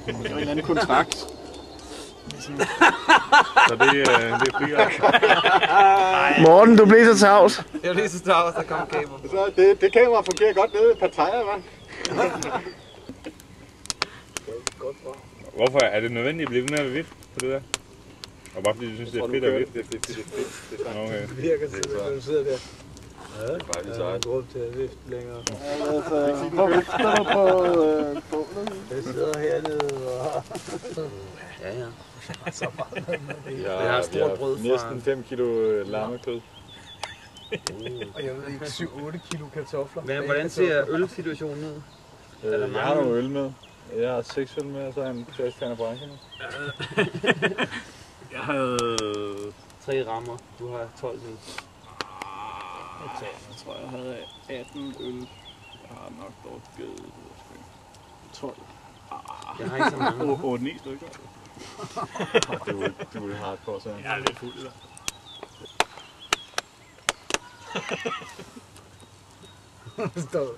Det er en eller anden kontrakt. Så det er fri. Morten, du blev så tavs. Jeg blev så tavs, der kom kamera. Så det kamera fungerer godt nede i Pattaya, hva'? Hvorfor er det nødvendigt at blive ved med at være vidt på det der? Og bare fordi du synes, det er fedt at vidt? Det er fedt. Okay. Det virker til, når du sidder der. Ja, det er bare lige så ret. grund til at vifte længere. Hvor vifter du på bålet? Jeg sidder hernede og... Ja, ja. Så meget. Jeg har et stort brød fra... næsten 5 kilo lammekød. Og jeg ved ikke, 7-8 kilo kartofler. Men hvordan ser ølsituationen ud? Jeg har nogle øl med. Jeg har 6 øl med, og så har jeg en flaske Canabranca med. Jeg havde... 3 rammer. Du har 12 øl. Jeg tror, jeg havde 18 øl. Jeg har nok drukket 12. Jeg har ikke så mange. 8-9 stykker. Du er hardcore, så. Jeg er lidt fuld, der. Står